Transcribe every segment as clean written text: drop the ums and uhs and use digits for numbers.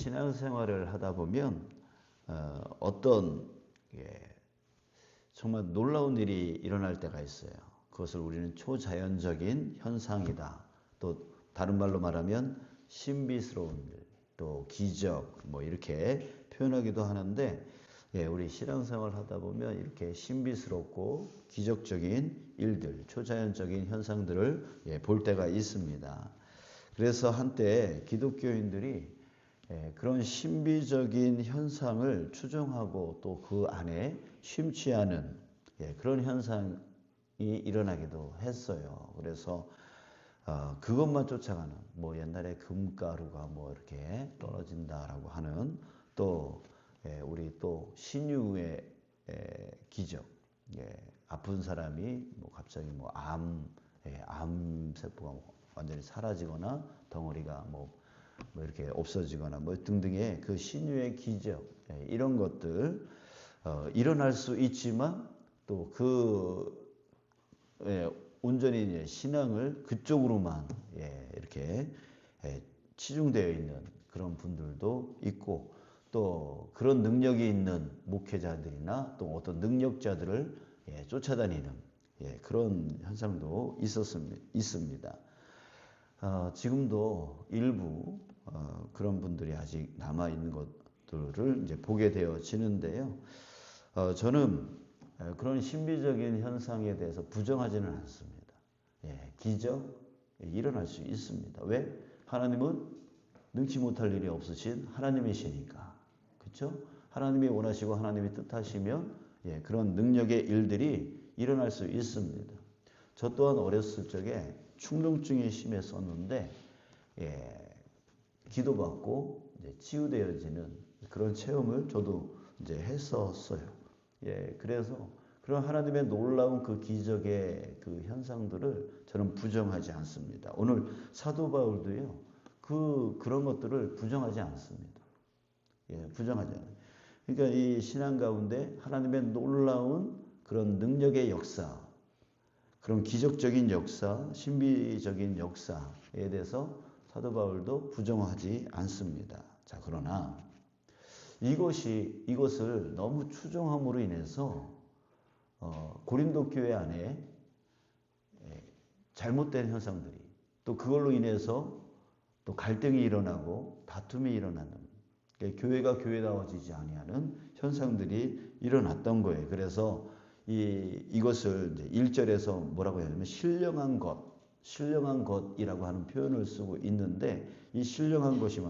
신앙생활을 하다 보면 어떤 정말 놀라운 일이 일어날 때가 있어요. 그것을 우리는 초자연적인 현상이다. 또 다른 말로 말하면 신비스러운 일, 또 기적 뭐 이렇게 표현하기도 하는데 우리 신앙생활 하다 보면 이렇게 신비스럽고 기적적인 일들, 초자연적인 현상들을 볼 때가 있습니다. 그래서 한때 기독교인들이 그런 신비적인 현상을 추정하고 또 그 안에 심취하는 그런 현상이 일어나기도 했어요. 그래서 그것만 쫓아가는 뭐 옛날에 금가루가 뭐 이렇게 떨어진다라고 하는 또 우리 또 신유의 기적, 아픈 사람이 뭐 갑자기 뭐 암세포가 완전히 사라지거나 덩어리가 뭐 이렇게 없어지거나 뭐 등등의 그 신유의 기적, 이런 것들 일어날 수 있지만 또 그 온전히 신앙을 그쪽으로만 이렇게 치중되어 있는 그런 분들도 있고, 또 그런 능력이 있는 목회자들이나 또 어떤 능력자들을 쫓아다니는 그런 현상도 있습니다. 지금도 일부 그런 분들이 아직 남아 있는 것들을 이제 보게 되어지는데요. 저는 그런 신비적인 현상에 대해서 부정하지는 않습니다. 기적 일어날 수 있습니다. 왜? 하나님은 능치 못할 일이 없으신 하나님이시니까. 그렇죠? 하나님이 원하시고 하나님이 뜻하시면 그런 능력의 일들이 일어날 수 있습니다. 저 또한 어렸을 적에 충동증이 심했었는데 기도받고 이제 치유되어지는 그런 체험을 저도 이제 했었어요. 그래서 그런 하나님의 놀라운 그 기적의 그 현상들을 저는 부정하지 않습니다. 오늘 사도 바울도요, 그런 것들을 부정하지 않습니다. 부정하지 않아요. 그러니까 이 신앙 가운데 하나님의 놀라운 그런 능력의 역사, 그런 기적적인 역사, 신비적인 역사에 대해서 사도 바울도 부정하지 않습니다. 자, 그러나 이것을 너무 추정함으로 인해서 고린도 교회 안에 잘못된 현상들이, 또 그걸로 인해서 또 갈등이 일어나고 다툼이 일어나는, 교회가 교회다워지지 아니하는 현상들이 일어났던 거예요. 그래서 이것을 이제 1절에서 뭐라고 하냐면 신령한 것이라고 하는 표현을 쓰고 있는데, 이 신령한 것이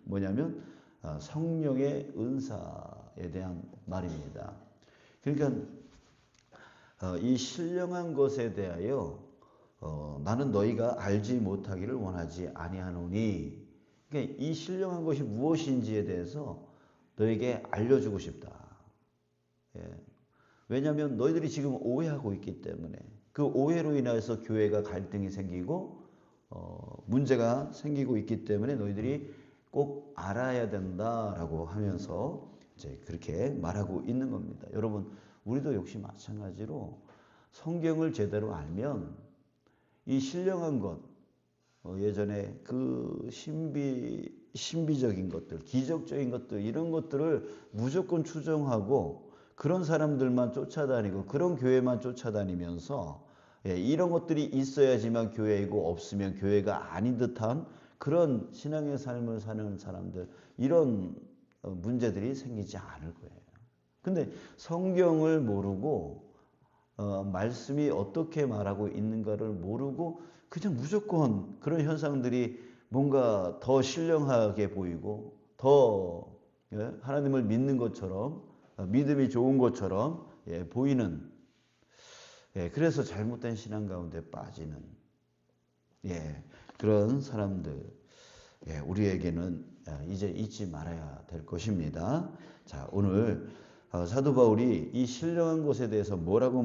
뭐냐면 성령의 은사에 대한 말입니다. 그러니까 이 신령한 것에 대하여 나는 너희가 알지 못하기를 원하지 아니하노니, 그러니까 이 신령한 것이 무엇인지에 대해서 너에게 알려주고 싶다. 왜냐하면 너희들이 지금 오해하고 있기 때문에, 그 오해로 인해서 교회가 갈등이 생기고 문제가 생기고 있기 때문에 너희들이 꼭 알아야 된다라고 하면서 이제 그렇게 말하고 있는 겁니다. 여러분, 우리도 역시 마찬가지로 성경을 제대로 알면 이 신령한 것, 예전에 그 신비적인 것들, 기적적인 것들, 이런 것들을 무조건 추정하고 그런 사람들만 쫓아다니고 그런 교회만 쫓아다니면서 이런 것들이 있어야지만 교회이고 없으면 교회가 아닌 듯한 그런 신앙의 삶을 사는 사람들, 이런 문제들이 생기지 않을 거예요. 근데 성경을 모르고 말씀이 어떻게 말하고 있는가를 모르고 그냥 무조건 그런 현상들이 뭔가 더 신령하게 보이고 더 하나님을 믿는 것처럼, 믿음이 좋은 것처럼 보이는, 그래서 잘못된 신앙 가운데 빠지는 그런 사람들, 우리에게는 이제 잊지 말아야 될 것입니다. 자, 오늘 사도 바울이 이 신령한 것에 대해서 뭐라고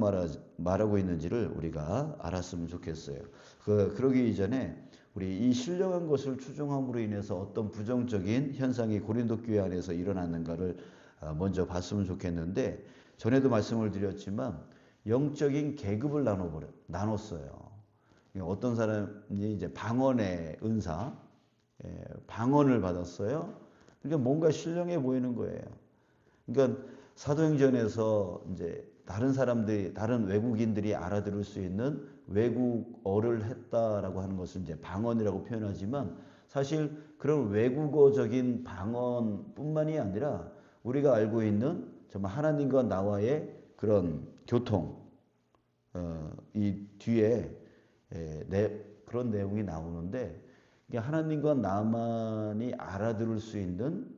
말하고 있는지를 우리가 알았으면 좋겠어요. 그러기 이전에 우리 이 신령한 것을 추종함으로 인해서 어떤 부정적인 현상이 고린도 교회 안에서 일어났는가를 먼저 봤으면 좋겠는데, 전에도 말씀을 드렸지만 영적인 계급을 나눴어요. 어떤 사람이 이제 방언의 은사, 방언을 받았어요. 그러니까 뭔가 신령해 보이는 거예요. 그러니까 사도행전에서 이제 다른 사람들이, 다른 외국인들이 알아들을 수 있는 외국어를 했다라고 하는 것을 이제 방언이라고 표현하지만, 사실 그런 외국어적인 방언뿐만이 아니라 우리가 알고 있는 정말 하나님과 나와의 그런 교통, 이 뒤에 그런 내용이 나오는데, 하나님과 나만이 알아들을 수 있는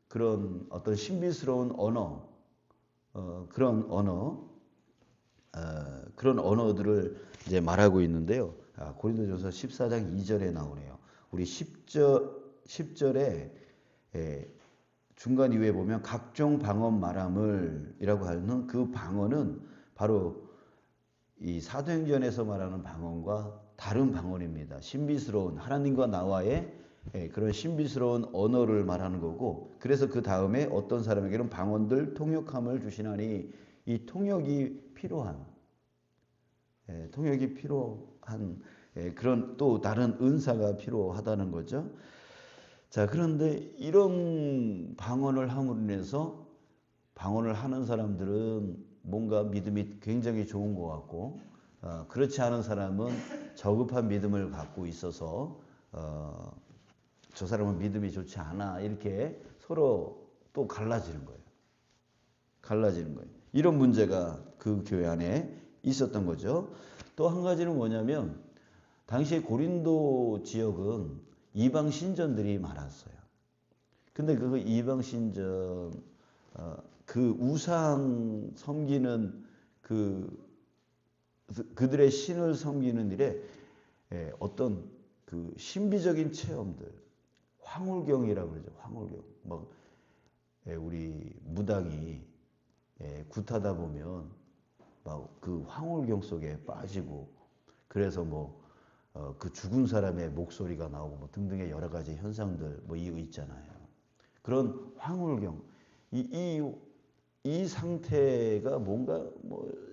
그런 어떤 신비스러운 언어, 그런 언어들을 이제 말하고 있는데요. 고린도전서 14장 2절에 나오네요. 우리 10절에 중간 이후에 보면 각종 방언 말함을이라고 하는 그 방언은 바로 이 사도행전에서 말하는 방언과 다른 방언입니다. 신비스러운 하나님과 나와의 그런 신비스러운 언어를 말하는 거고, 그래서 그 다음에 어떤 사람에게는 방언들 통역함을 주시나니, 이 통역이 필요한 그런 또 다른 은사가 필요하다는 거죠. 자, 그런데 이런 방언을 함으로 인해서 방언을 하는 사람들은 뭔가 믿음이 굉장히 좋은 것 같고, 그렇지 않은 사람은 저급한 믿음을 갖고 있어서 저 사람은 믿음이 좋지 않아, 이렇게 서로 또 갈라지는 거예요. 이런 문제가 그 교회 안에 있었던 거죠. 또 한 가지는 뭐냐면, 당시에 고린도 지역은 이방 신전들이 많았어요. 근데 그 이방 신전, 그 우상 섬기는 그들의 신을 섬기는 일에 어떤 그 신비적인 체험들, 황홀경이라고 그러죠. 황홀경. 막 우리 무당이 굿하다 보면 막 그 황홀경 속에 빠지고, 그래서 그 죽은 사람의 목소리가 나오고 등등의 여러 가지 현상들 이거 있잖아요. 그런 황홀경, 이 상태가 뭔가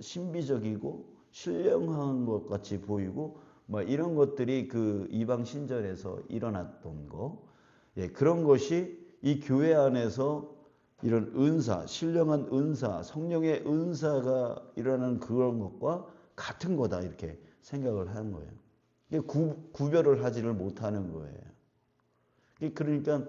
신비적이고 신령한 것 같이 보이고 이런 것들이 그 이방 신전에서 일어났던 거, 그런 것이 이 교회 안에서 이런 은사, 신령한 은사, 성령의 은사가 일어나는 그런 것과 같은 거다, 이렇게 생각을 하는 거예요. 구별을 하지를 못하는 거예요. 그러니까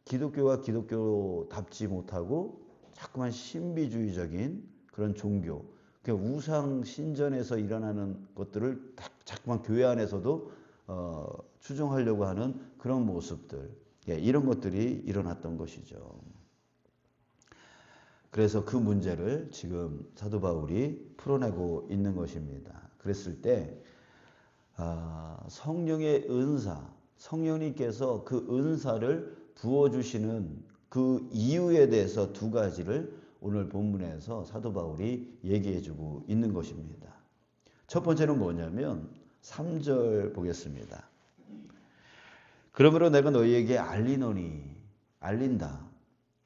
기독교가 기독교답지 못하고 자꾸만 신비주의적인 그런 종교, 우상 신전에서 일어나는 것들을 자꾸만 교회 안에서도 추종하려고 하는 그런 모습들, 이런 것들이 일어났던 것이죠. 그래서 그 문제를 지금 사도 바울이 풀어내고 있는 것입니다. 그랬을 때 성령의 은사, 성령님께서 그 은사를 부어주시는 그 이유에 대해서 두 가지를 오늘 본문에서 사도 바울이 얘기해주고 있는 것입니다. 첫 번째는 뭐냐면 3절 보겠습니다. 그러므로 내가 너희에게 알린다.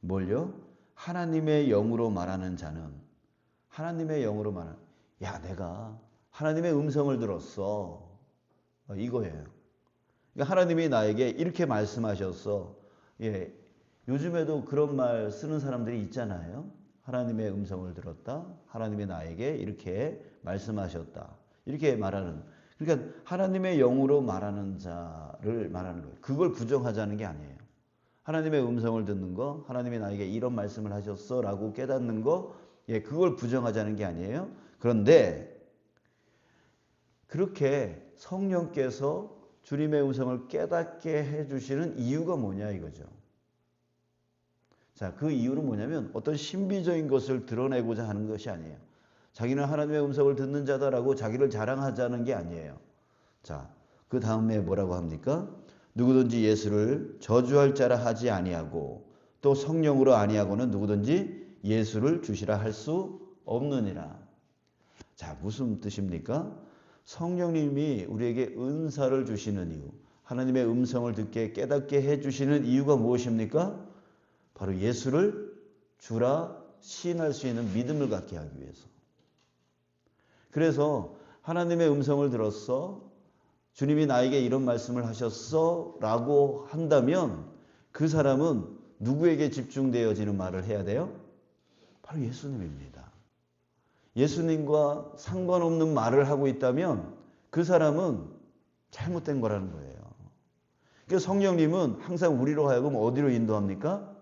뭘요? 하나님의 영으로 말하는 자는, 하나님의 영으로 말하는, 내가 하나님의 음성을 들었어, 이거예요. 그러니까 하나님이 나에게 이렇게 말씀하셨어. 요즘에도 그런 말 쓰는 사람들이 있잖아요. 하나님의 음성을 들었다, 하나님이 나에게 이렇게 말씀하셨다, 이렇게 말하는, 그러니까 하나님의 영으로 말하는 자를 말하는 거예요. 그걸 부정하자는 게 아니에요. 하나님의 음성을 듣는 거, 하나님이 나에게 이런 말씀을 하셨어 라고 깨닫는 거, 그걸 부정하자는 게 아니에요. 그런데 그렇게 성령께서 주님의 음성을 깨닫게 해주시는 이유가 뭐냐 이거죠. 자, 그 이유는 뭐냐면 어떤 신비적인 것을 드러내고자 하는 것이 아니에요. 자기는 하나님의 음성을 듣는 자다라고 자기를 자랑하자는 게 아니에요. 자, 그 다음에 뭐라고 합니까? 누구든지 예수를 저주할 자라 하지 아니하고 또 성령으로 아니하고는 누구든지 예수를 주시라 할 수 없느니라. 자, 무슨 뜻입니까? 성령님이 우리에게 은사를 주시는 이유, 하나님의 음성을 듣게 깨닫게 해주시는 이유가 무엇입니까? 바로 예수를 주라 시인할 수 있는 믿음을 갖게 하기 위해서. 그래서 하나님의 음성을 들었어, 주님이 나에게 이런 말씀을 하셨어 라고 한다면 그 사람은 누구에게 집중되어지는 말을 해야 돼요? 바로 예수님입니다. 예수님과 상관없는 말을 하고 있다면 그 사람은 잘못된 거라는 거예요. 그래서 성령님은 항상 우리로 하여금 어디로 인도합니까?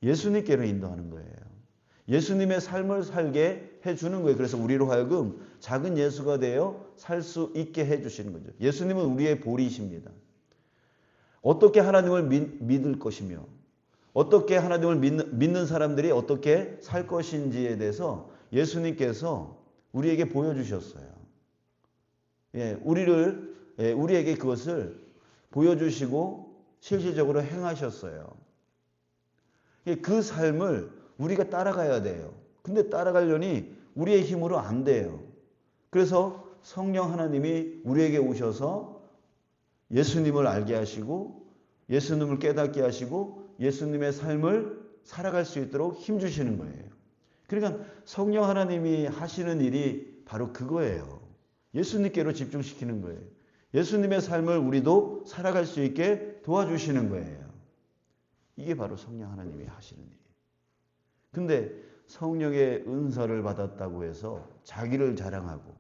예수님께로 인도하는 거예요. 예수님의 삶을 살게 해주는 거예요. 그래서 우리로 하여금 작은 예수가 되어 살 수 있게 해주시는 거죠. 예수님은 우리의 보리이십니다. 어떻게 하나님을 믿을 것이며 어떻게 하나님을 믿는 사람들이 어떻게 살 것인지에 대해서 예수님께서 우리에게 보여주셨어요. 우리에게 그것을 보여주시고 실질적으로 행하셨어요. 그 삶을 우리가 따라가야 돼요. 근데 따라가려니 우리의 힘으로 안 돼요. 그래서 성령 하나님이 우리에게 오셔서 예수님을 알게 하시고 예수님을 깨닫게 하시고 예수님의 삶을 살아갈 수 있도록 힘주시는 거예요. 그러니까 성령 하나님이 하시는 일이 바로 그거예요. 예수님께로 집중시키는 거예요. 예수님의 삶을 우리도 살아갈 수 있게 도와주시는 거예요. 이게 바로 성령 하나님이 하시는 일이에요. 근데 성령의 은사를 받았다고 해서 자기를 자랑하고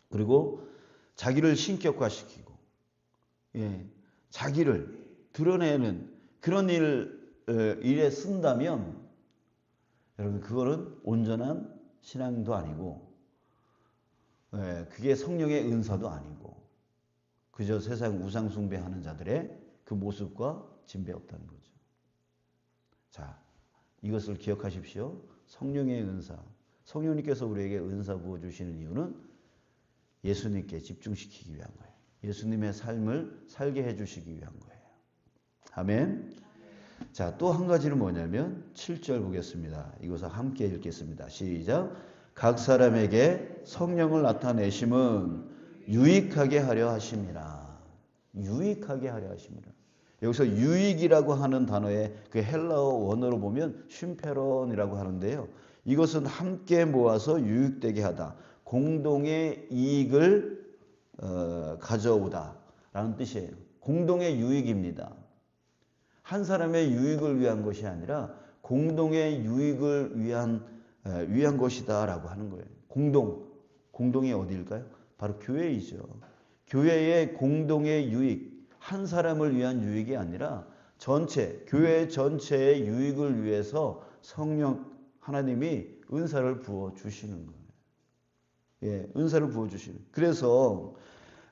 그리고 자기를 신격화시키고 자기를 드러내는 그런 일에 쓴다면 여러분 그거는 온전한 신앙도 아니고 그게 성령의 은사도 아니고 그저 세상 우상 숭배하는 자들의 그 모습과 진배 없다는 거죠. 자, 이것을 기억하십시오. 성령의 은사. 성령님께서 우리에게 은사 부어주시는 이유는 예수님께 집중시키기 위한 거예요. 예수님의 삶을 살게 해주시기 위한 거예요. 아멘. 자, 또 한 가지는 뭐냐면 7절 보겠습니다. 이것을 함께 읽겠습니다. 시작. 각 사람에게 성령을 나타내심은 유익하게 하려 하심이라. 유익하게 하려 하심이라. 여기서 유익이라고 하는 단어의 그 헬라어 원어로 보면 쉼페론이라고 하는데요. 이것은 함께 모아서 유익되게 하다. 공동의 이익을 가져오다라는 뜻이에요. 공동의 유익입니다. 한 사람의 유익을 위한 것이 아니라 공동의 유익을 위한 것이다라고 하는 거예요. 공동이 어디일까요? 바로 교회이죠. 교회의 공동의 유익. 한 사람을 위한 유익이 아니라 교회 전체의 유익을 위해서 성령 하나님이 은사를 부어 주시는 거예요. 은사를 부어 주시는. 그래서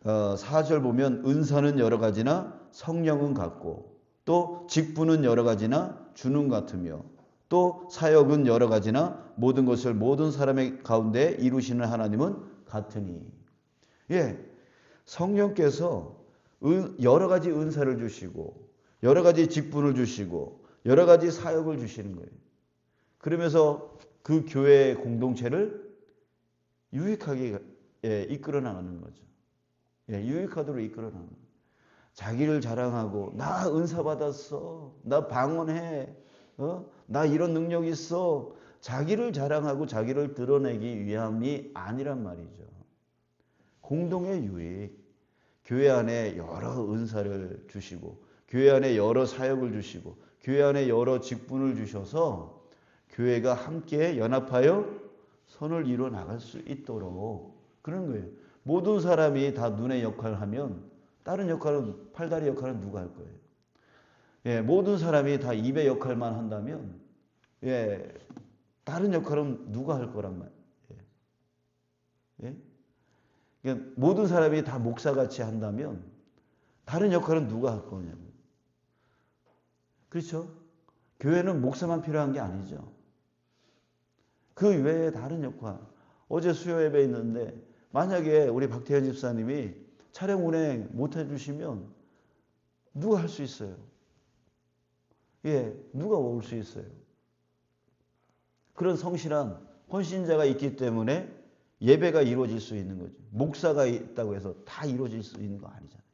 4절 보면 은사는 여러 가지나 성령은 같고 또 직분은 여러 가지나 주는 같으며 또 사역은 여러 가지나 모든 것을 모든 사람의 가운데 이루시는 하나님은 같으니. 성령께서 여러 가지 은사를 주시고 여러 가지 직분을 주시고 여러 가지 사역을 주시는 거예요. 그러면서 그 교회의 공동체를 유익하게 이끌어 나가는 거죠. 유익하도록 이끌어 나가는 거예요. 자기를 자랑하고 나 은사 받았어. 나 방언해. 나 이런 능력이 있어. 자기를 자랑하고 자기를 드러내기 위함이 아니란 말이죠. 공동의 유익. 교회 안에 여러 은사를 주시고 교회 안에 여러 사역을 주시고 교회 안에 여러 직분을 주셔서 교회가 함께 연합하여 선을 이루어 나갈 수 있도록 그런 거예요. 모든 사람이 다 눈의 역할을 하면 다른 역할은 팔다리 역할은 누가 할 거예요? 모든 사람이 다 입의 역할만 한다면 다른 역할은 누가 할 거란 말이에요. 그러니까 모든 사람이 다 목사같이 한다면 다른 역할은 누가 할 거냐고요. 그렇죠? 교회는 목사만 필요한 게 아니죠. 그 외에 다른 역할. 어제 수요 예배 있는데 만약에 우리 박태현 집사님이 차량 운행 못 해주시면 누가 할 수 있어요? 누가 올 수 있어요? 그런 성실한 헌신자가 있기 때문에 예배가 이루어질 수 있는 거죠. 목사가 있다고 해서 다 이루어질 수 있는 거 아니잖아요.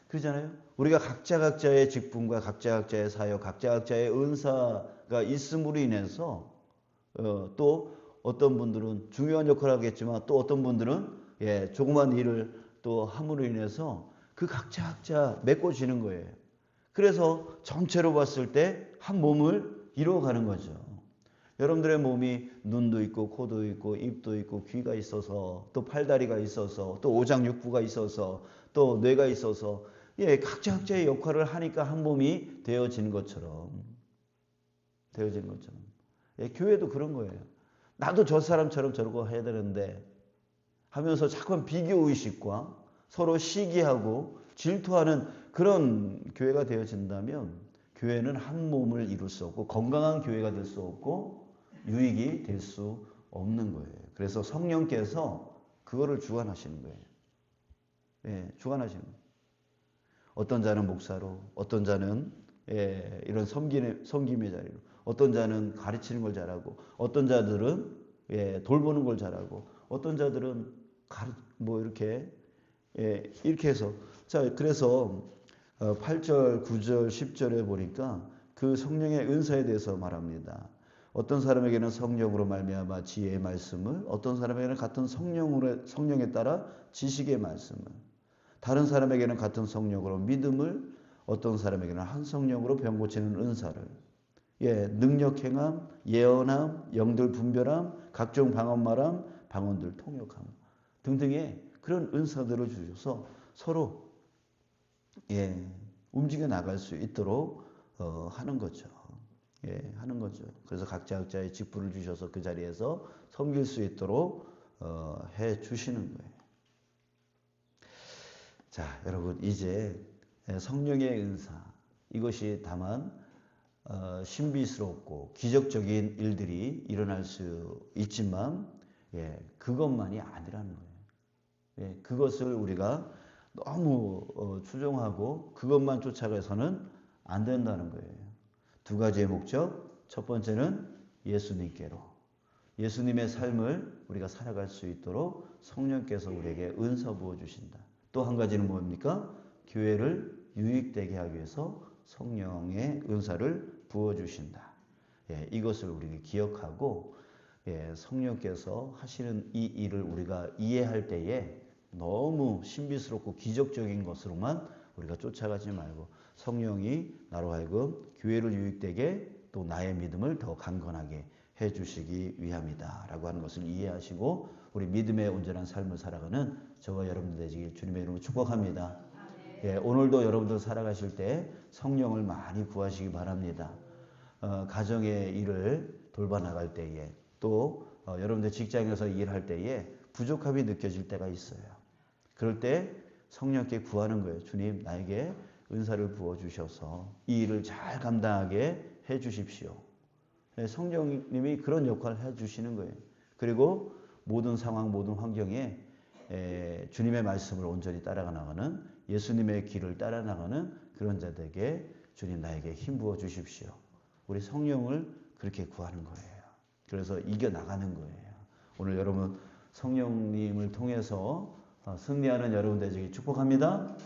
그렇잖아요. 우리가 각자의 직분과 각자의 사역, 각자의 은사가 있음으로 인해서 또 어떤 분들은 중요한 역할을 하겠지만 또 어떤 분들은 조그만 일을 또 함으로 인해서 그 각자 메꿔지는 거예요. 그래서 전체로 봤을 때 한 몸을 이루어가는 거죠. 여러분들의 몸이 눈도 있고 코도 있고 입도 있고 귀가 있어서 또 팔다리가 있어서 또 오장육부가 있어서 또 뇌가 있어서 각자의 역할을 하니까 한 몸이 되어지는 것처럼 교회도 그런 거예요. 나도 저 사람처럼 저러고 해야 되는데 하면서 자꾸만 비교의식과 서로 시기하고 질투하는 그런 교회가 되어진다면 교회는 한 몸을 이룰 수 없고 건강한 교회가 될 수 없고 유익이 될 수 없는 거예요. 그래서 성령께서 그거를 주관하시는 거예요. 주관하시는 거예요. 어떤 자는 목사로, 어떤 자는 이런 섬김의 자리로, 어떤 자는 가르치는 걸 잘하고, 어떤 자들은 돌보는 걸 잘하고, 어떤 자들은 이렇게 해서 자 그래서 8절, 9절, 10절에 보니까 그 성령의 은사에 대해서 말합니다. 어떤 사람에게는 성령으로 말미암아 지혜의 말씀을, 어떤 사람에게는 같은 성령에 따라 지식의 말씀을, 다른 사람에게는 같은 성령으로 믿음을, 어떤 사람에게는 한 성령으로 병 고치는 은사를, 능력 행함, 예언함, 영들 분별함, 각종 방언말함, 방언들 통역함 등등의 그런 은사들을 주셔서 서로 움직여 나갈 수 있도록 하는 거죠. 하는 거죠. 그래서 각자의 직분을 주셔서 그 자리에서 섬길 수 있도록 해 주시는 거예요. 자, 여러분 이제 성령의 은사 이것이 다만 신비스럽고 기적적인 일들이 일어날 수 있지만 그것만이 아니라는 거예요. 그것을 우리가 너무 추종하고 그것만 쫓아가서는 안 된다는 거예요. 두 가지의 목적. 첫 번째는 예수님께로. 예수님의 삶을 우리가 살아갈 수 있도록 성령께서 우리에게 은사 부어주신다. 또 한 가지는 뭡니까? 교회를 유익되게 하기 위해서 성령의 은사를 부어주신다. 이것을 우리가 기억하고 성령께서 하시는 이 일을 우리가 이해할 때에 너무 신비스럽고 기적적인 것으로만 우리가 쫓아가지 말고 성령이 나로 하여금 교회를 유익되게 또 나의 믿음을 더 강건하게 해주시기 위함이다 라고 하는 것을 이해하시고 우리 믿음의 온전한 삶을 살아가는 저와 여러분들 되시길 주님의 이름으로 축복합니다. 오늘도 여러분들 살아가실 때 성령을 많이 구하시기 바랍니다. 가정의 일을 돌봐 나갈 때에 또 여러분들 직장에서 일할 때에 부족함이 느껴질 때가 있어요. 그럴 때 성령께 구하는 거예요. 주님, 나에게 은사를 부어주셔서 이 일을 잘 감당하게 해주십시오. 성령님이 그런 역할을 해주시는 거예요. 그리고 모든 상황, 모든 환경에 주님의 말씀을 온전히 따라가 나가는 예수님의 길을 따라 나가는 그런 자들에게 주님 나에게 힘 부어 주십시오. 우리 성령을 그렇게 구하는 거예요. 그래서 이겨나가는 거예요. 오늘 여러분 성령님을 통해서 승리하는 여러분 되시길 축복합니다.